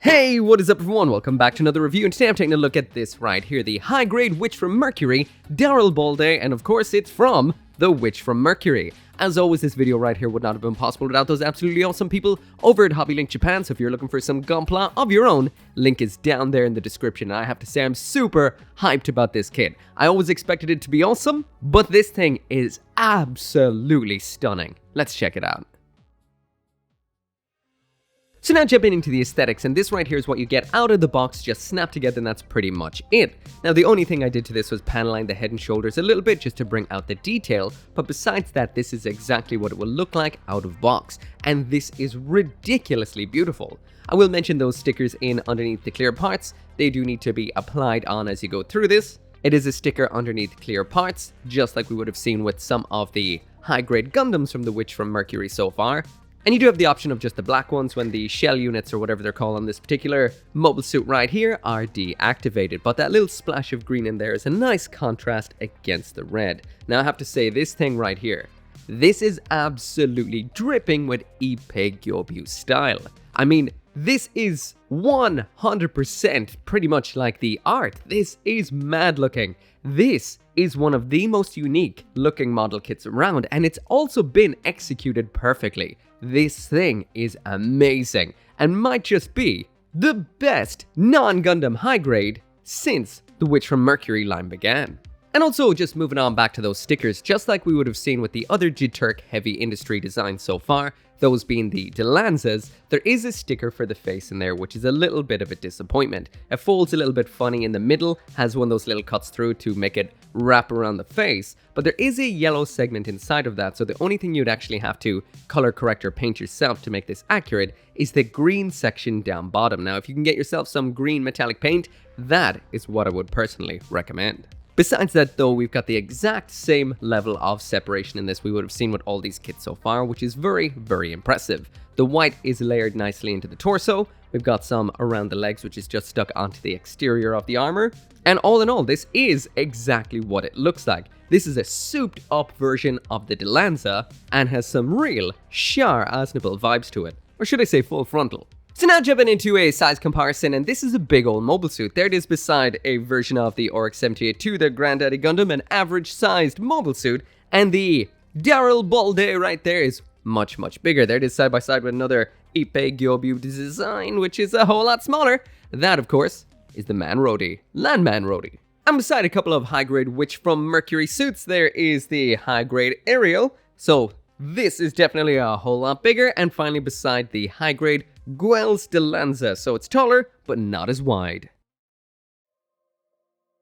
Hey, what is up everyone? Welcome back to another review, and today I'm taking a look at this right here, the high-grade Witch from Mercury, Darilbalde, and of course it's from the Witch from Mercury. As always, this video right here would not have been possible without those absolutely awesome people over at HobbyLink Japan, so if you're looking for some Gunpla of your own, link is down there in the description. And I have to say I'm super hyped about this kit. I always expected it to be awesome, but this thing is absolutely stunning. Let's check it out. So now jumping into the aesthetics, and this right here is what you get out of the box, just snapped together, and that's pretty much it. Now the only thing I did to this was paneling the head and shoulders a little bit just to bring out the detail, but besides that, this is exactly what it will look like out of box, and this is ridiculously beautiful. I will mention those stickers in underneath the clear parts. They do need to be applied on as you go through this. It is a sticker underneath clear parts, just like we would have seen with some of the high-grade Gundams from the Witch from Mercury so far. And you do have the option of just the black ones when the shell units, or whatever they're called on this particular mobile suit right here, are deactivated. But that little splash of green in there is a nice contrast against the red. Now I have to say, this thing right here, this is absolutely dripping with Ippei Gyobyu style. I mean, this is 100% pretty much like the art. This is mad looking. This is one of the most unique looking model kits around, and it's also been executed perfectly. This thing is amazing and might just be the best non-Gundam high grade since the Witch from Mercury line began. And also, just moving on back to those stickers, just like we would have seen with the other G-Turk heavy industry designs so far, those being the Delanzas, there is a sticker for the face in there, which is a little bit of a disappointment. It folds a little bit funny in the middle, has one of those little cuts through to make it wrap around the face, but there is a yellow segment inside of that, so the only thing you'd actually have to color correct or paint yourself to make this accurate is the green section down bottom. Now, if you can get yourself some green metallic paint, that is what I would personally recommend. Besides that though, we've got the exact same level of separation in this we would have seen with all these kits so far, which is very, very impressive. The white is layered nicely into the torso, we've got some around the legs which is just stuck onto the exterior of the armor, and all in all, this is exactly what it looks like. This is a souped up version of the Delanza, and has some real Char Aznable vibes to it, or should I say full frontal. So now jumping into a size comparison, and this is a big old mobile suit. There it is beside a version of the Oryx 78-2, their granddaddy Gundam, an average sized mobile suit, and the Darilbalde right there is much, much bigger. There it is side by side with another Ippei Gyobyu design, which is a whole lot smaller. That, of course, is the Man-Rody, Landman Rody. And beside a couple of high-grade Witch from Mercury suits, there is the high-grade Ariel, so this is definitely a whole lot bigger, and finally beside the high-grade Guel's Delanza, so it's taller, but not as wide.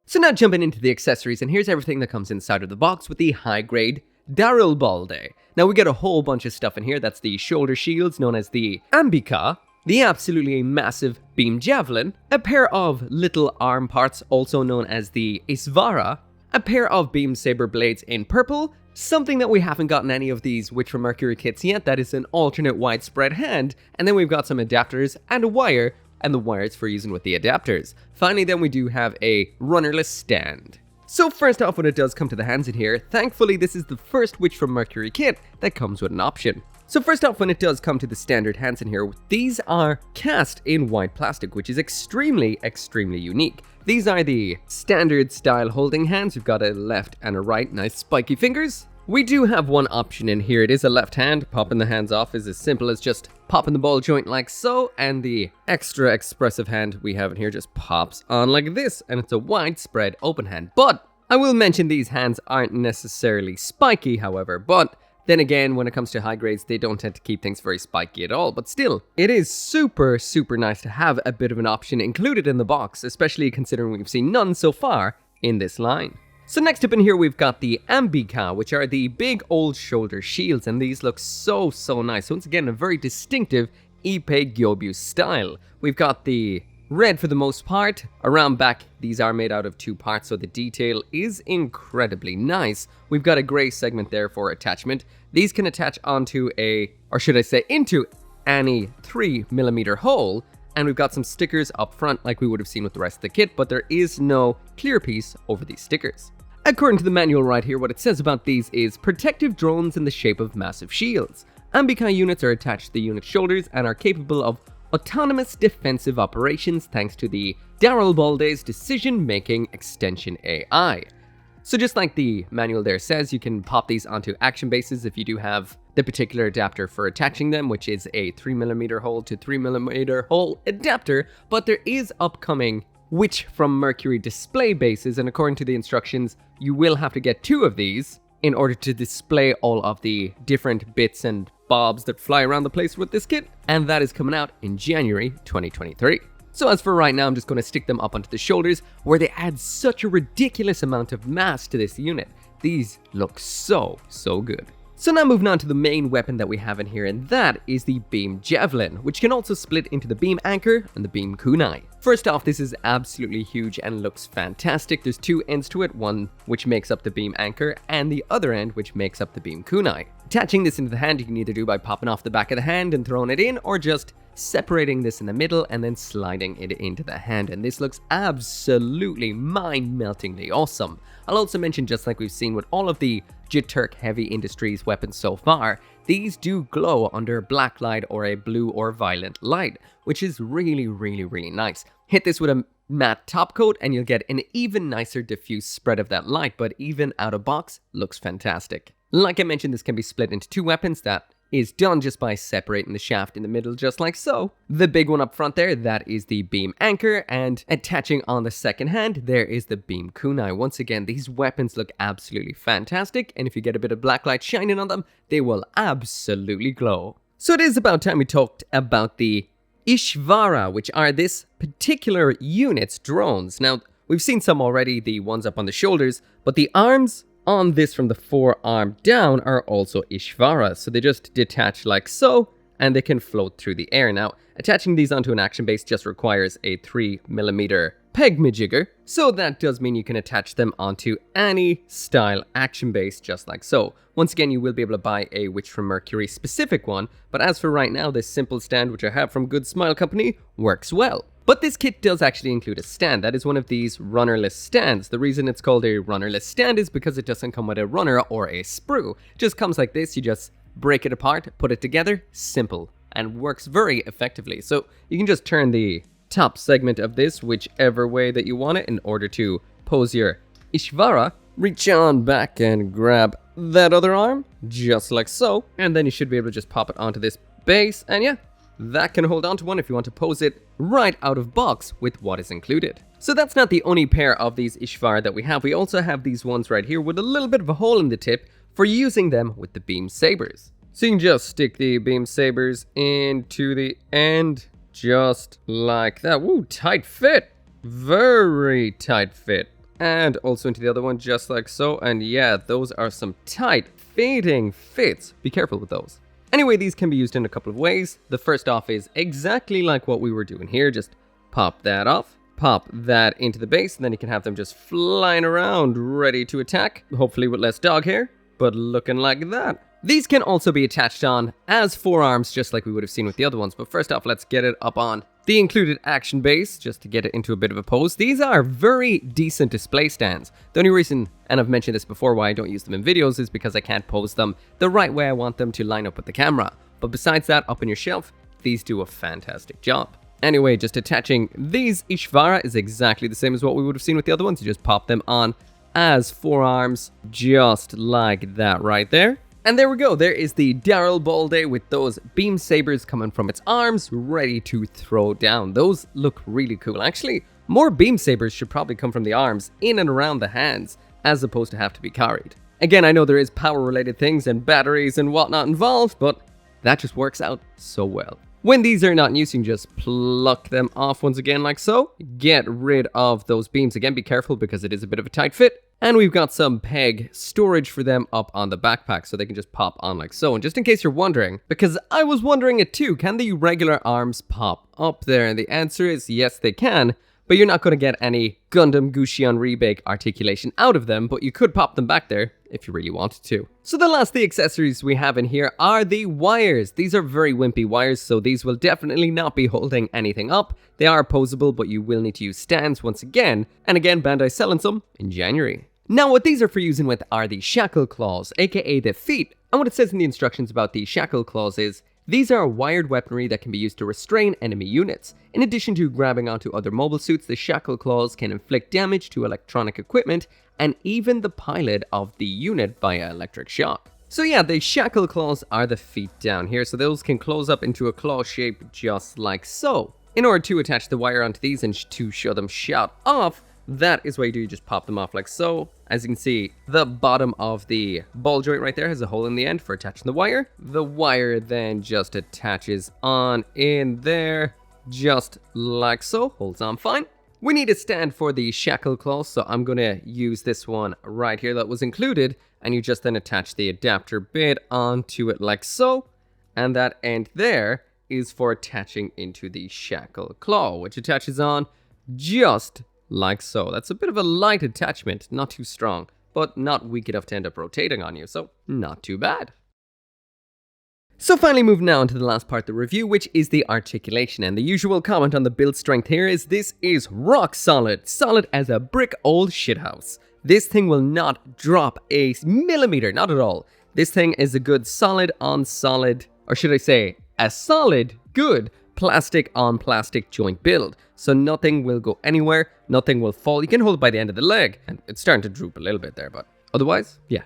So now jumping into the accessories, and here's everything that comes inside of the box with the high-grade Darilbalde. Now we get a whole bunch of stuff in here. That's the shoulder shields known as the Ambika, the absolutely massive beam javelin, a pair of little arm parts also known as the Isvara, a pair of beam saber blades in purple, something that we haven't gotten any of these Witch from Mercury kits yet, that is an alternate widespread hand, and then we've got some adapters and a wire, and the wires for using with the adapters. Finally then we do have a runnerless stand. So first off, when it does come to the hands in here, thankfully this is the first Witch from Mercury kit that comes with an option. So first off, when it does come to the standard hands in here, these are cast in white plastic, which is extremely, extremely unique. These are the standard style holding hands. We've got a left and a right, nice spiky fingers. We do have one option in here. It is a left hand. Popping the hands off is as simple as just popping the ball joint like so, and the extra expressive hand we have in here just pops on like this, and it's a widespread open hand. But I will mention these hands aren't necessarily spiky, however, but then again, when it comes to high grades, they don't tend to keep things very spiky at all, but still, it is super, super nice to have a bit of an option included in the box, especially considering we've seen none so far in this line. So next up in here, we've got the Ambika, which are the big old shoulder shields, and these look so, so nice. Once again, a very distinctive Ippei Gyobyu style. We've got the red for the most part. Around back, these are made out of two parts, so the detail is incredibly nice. We've got a gray segment there for attachment. These can attach onto into any 3mm hole, and we've got some stickers up front like we would have seen with the rest of the kit, but there is no clear piece over these stickers. According to the manual right here, what it says about these is protective drones in the shape of massive shields. Ambika units are attached to the unit's shoulders and are capable of autonomous defensive operations thanks to the Darilbalde's decision-making extension AI. So just like the manual there says, you can pop these onto action bases if you do have the particular adapter for attaching them, which is a 3mm hole to 3mm hole adapter, but there is upcoming Witch from Mercury display bases, and according to the instructions, you will have to get 2 of these in order to display all of the different bits and bobs that fly around the place with this kit, and that is coming out in January 2023. So as for right now, I'm just going to stick them up onto the shoulders, where they add such a ridiculous amount of mass to this unit. These look so good. So now moving on to the main weapon that we have in here, and that is the Beam Javelin, which can also split into the Beam Anchor and the Beam Kunai. First off, this is absolutely huge and looks fantastic. There's 2 ends to it, one which makes up the Beam Anchor and the other end which makes up the Beam Kunai. Attaching this into the hand you can either do by popping off the back of the hand and throwing it in, or just separating this in the middle and then sliding it into the hand, and this looks absolutely mind-meltingly awesome. I'll also mention, just like we've seen with all of the Jiturk Heavy Industries weapons so far, these do glow under a black light or a blue or violet light, which is really nice. Hit this with a matte top coat and you'll get an even nicer diffuse spread of that light, but even out of box, looks fantastic. Like I mentioned, this can be split into 2 weapons. That is done just by separating the shaft in the middle, just like so. The big one up front there, that is the Beam Anchor, and attaching on the second hand, there is the Beam Kunai. Once again, these weapons look absolutely fantastic, and if you get a bit of black light shining on them, they will absolutely glow. So it is about time we talked about the Ishvara, which are this particular unit's drones. Now, we've seen some already, the ones up on the shoulders, but the arms on this from the forearm down are also Ishvara, so they just detach like so, and they can float through the air. Now, attaching these onto an action base just requires a 3mm peg majigger, so that does mean you can attach them onto any style action base just like so. Once again, you will be able to buy a Witch from Mercury specific one, but as for right now, this simple stand which I have from Good Smile Company works well. But this kit does actually include a stand. That is one of these runnerless stands. The reason it's called a runnerless stand is because it doesn't come with a runner or a sprue. It just comes like this. You just break it apart, put it together, simple, and works very effectively. So you can just turn the top segment of this whichever way that you want it in order to pose your Ishvara. Reach on back and grab that other arm, just like so, and then you should be able to just pop it onto this base, and yeah, that can hold on to one if you want to pose it right out of box with what is included. So that's not the only pair of these Ishvara that we have. We also have these ones right here with a little bit of a hole in the tip for using them with the beam sabers. So you can just stick the beam sabers into the end just like that. Woo, tight fit. Very tight fit. And also into the other one just like so. And yeah, those are some tight fitting fits. Be careful with those. Anyway, these can be used in a couple of ways. The first off is exactly like what we were doing here. Just pop that off, pop that into the base, and then you can have them just flying around, ready to attack. Hopefully with less dog hair, but looking like that. These can also be attached on as forearms, just like we would have seen with the other ones. But first off, let's get it up on the included action base, just to get it into a bit of a pose. These are very decent display stands. The only reason, and I've mentioned this before, why I don't use them in videos is because I can't pose them the right way I want them to line up with the camera. But besides that, up on your shelf, these do a fantastic job. Anyway, just attaching these Ishvara is exactly the same as what we would have seen with the other ones. You just pop them on as forearms, just like that right there. And there we go, there is the Darilbalde with those beam sabers coming from its arms, ready to throw down. Those look really cool. Actually, more beam sabers should probably come from the arms in and around the hands, as opposed to have to be carried. Again, I know there is power-related things and batteries and whatnot involved, but that just works out so well. When these are not in use, you can just pluck them off once again like so. Get rid of those beams. Again, be careful because it is a bit of a tight fit. And we've got some peg storage for them up on the backpack so they can just pop on like so. And just in case you're wondering, because I was wondering it too, can the regular arms pop up there? And the answer is yes, they can. But you're not going to get any Gundam Gusion Rebake articulation out of them, but you could pop them back there if you really wanted to. So the last the accessories we have in here are the wires. These are very wimpy wires, so these will definitely not be holding anything up. They are posable, but you will need to use stands once again. And again, Bandai's selling some in January. Now what these are for using with are the shackle claws, aka the feet. And what it says in the instructions about the shackle claws is, These are wired weaponry that can be used to restrain enemy units. In addition to grabbing onto other mobile suits, the shackle claws can inflict damage to electronic equipment and even the pilot of the unit via electric shock. So yeah, the shackle claws are the feet down here, so those can close up into a claw shape just like so. In order to attach the wire onto these and to show them shut off, that is what you do, you just pop them off like so. As you can see, the bottom of the ball joint right there has a hole in the end for attaching the wire. The wire then just attaches on in there, just like so, holds on fine. We need a stand for the shackle claw, so I'm gonna use this one right here that was included, and you just then attach the adapter bit onto it like so, and that end there is for attaching into the shackle claw, which attaches on just like so. That's a bit of a light attachment, not too strong, but not weak enough to end up rotating on you, so not too bad. So finally moving on to the last part of the review, which is the articulation, and the usual comment on the build strength here is this is rock solid, solid as a brick old shithouse. This thing will not drop a millimeter, not at all. This thing is a good solid on solid, or should I say, a solid, good plastic on plastic joint build. So nothing will go anywhere, nothing will fall. You can hold it by the end of the leg, and it's starting to droop a little bit there, but otherwise, yeah,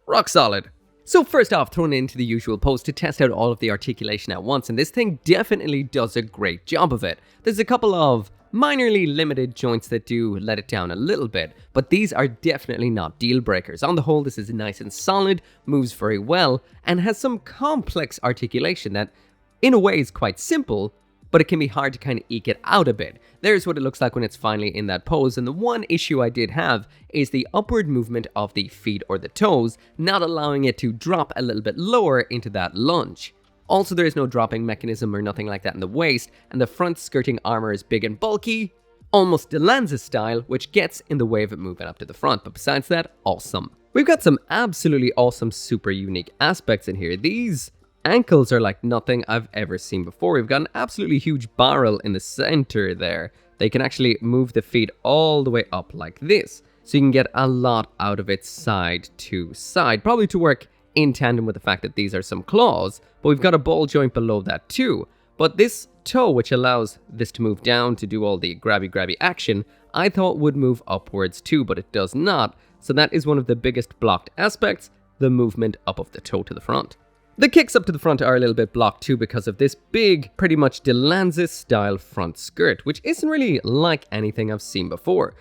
rock solid. So first off, thrown into the usual pose to test out all of the articulation at once, and this thing definitely does a great job of it. There's a couple of minorly limited joints that do let it down a little bit, but these are definitely not deal breakers. On the whole, this is nice and solid, moves very well, and has some complex articulation that in a way is quite simple, but it can be hard to kind of eke it out a bit. There's what it looks like when it's finally in that pose, and the one issue I did have is the upward movement of the feet or the toes, not allowing it to drop a little bit lower into that lunge. Also, there is no dropping mechanism or nothing like that in the waist, and the front skirting armor is big and bulky, almost Delanza style, which gets in the way of it moving up to the front, but besides that, awesome. We've got some absolutely awesome, super unique aspects in here. These ankles are like nothing I've ever seen before. We've got an absolutely huge barrel in the center there. They can actually move the feet all the way up like this. So you can get a lot out of it side to side, probably to work in tandem with the fact that these are some claws, but we've got a ball joint below that too. But this toe, which allows this to move down to do all the grabby action, I thought would move upwards too, but it does not. So that is one of the biggest blocked aspects, the movement up of the toe to the front. The kicks up to the front are a little bit blocked too because of this big, pretty much Delanza style front skirt, which isn't really like anything I've seen before.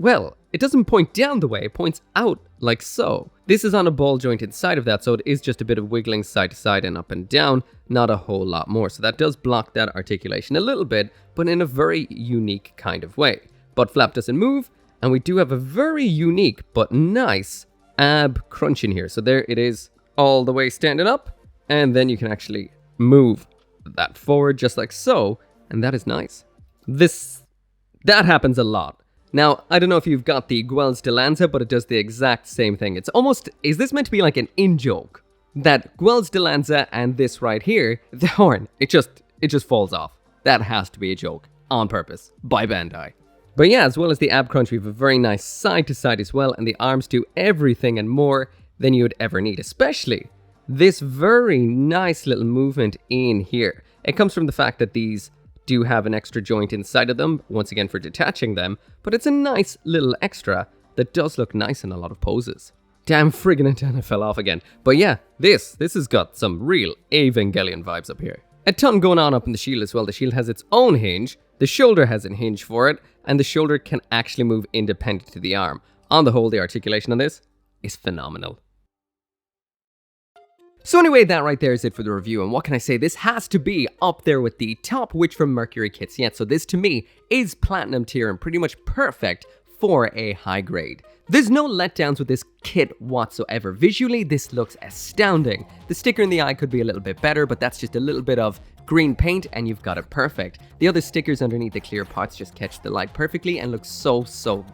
Well, it doesn't point down the way, it points out like so. This is on a ball joint inside of that, so it is just a bit of wiggling side to side and up and down, not a whole lot more. So that does block that articulation a little bit, but in a very unique kind of way. Butt flap doesn't move, and we do have a very unique but nice ab crunch in here. So there it is, all the way standing up, and then you can actually move that forward just like so, and that is nice. That happens a lot. Now, I don't know if you've got the Guel's Delanza, but it does the exact same thing. It's almost, is this meant to be like an in-joke? That Guel's Delanza and this right here, the horn, it just falls off. That has to be a joke, on purpose, by Bandai. But yeah, as well as the ab crunch, we have a very nice side to side as well, and the arms do everything and more than you would ever need, especially this very nice little movement in here. It comes from the fact that these do have an extra joint inside of them, once again for detaching them, but it's a nice little extra that does look nice in a lot of poses. Damn friggin' antenna fell off again. But yeah, this has got some real Evangelion vibes up here. A ton going on up in the shield as well. The shield has its own hinge, the shoulder has a hinge for it, and the shoulder can actually move independent to the arm. On the whole, the articulation on this is phenomenal. So anyway, that right there is it for the review, and what can I say, this has to be up there with the top Witch from Mercury kits yet, so this to me is platinum tier and pretty much perfect for a high grade. There's no letdowns with this kit whatsoever. Visually, this looks astounding. The sticker in the eye could be a little bit better, but that's just a little bit of green paint and you've got it perfect. The other stickers underneath the clear parts just catch the light perfectly and look so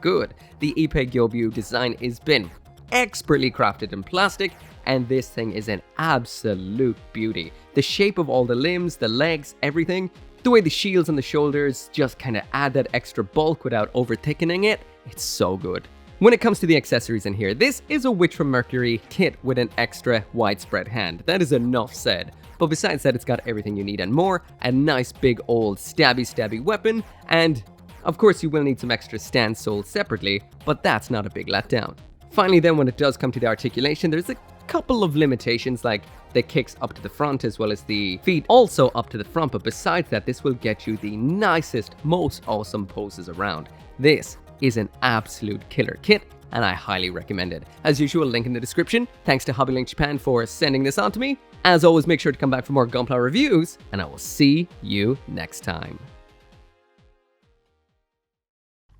good. The Ippei Gyobyu design has been expertly crafted in plastic, and this thing is an absolute beauty. The shape of all the limbs, the legs, everything, the way the shields and the shoulders just kind of add that extra bulk without over thickening it, it's so good. When it comes to the accessories in here, this is a Witch from Mercury kit with an extra widespread hand. That is enough said. But besides that, it's got everything you need and more, a nice big old stabby weapon, and of course you will need some extra stands sold separately, but that's not a big letdown. Finally then, when it does come to the articulation, there's a couple of limitations, like the kicks up to the front as well as the feet also up to the front, but besides that, this will get you the nicest, most awesome poses around. This is an absolute killer kit, and I highly recommend it. As usual, link in the description. Thanks to HobbyLink Japan for sending this on to me. As always, make sure to come back for more Gunpla reviews, and I will see you next time.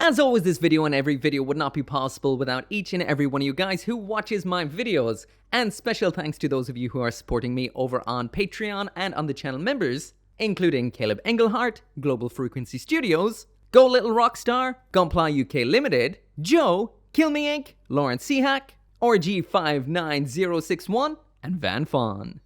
As always, this video and every video would not be possible without each and every one of you guys who watches my videos. And special thanks to those of you who are supporting me over on Patreon and on the channel members, including Caleb Engelhart, Global Frequency Studios, Go Little Rockstar, Gunpla UK Limited, Joe, Kill Me Inc., Lawrence Seahack, RG59061, and Van Fawn.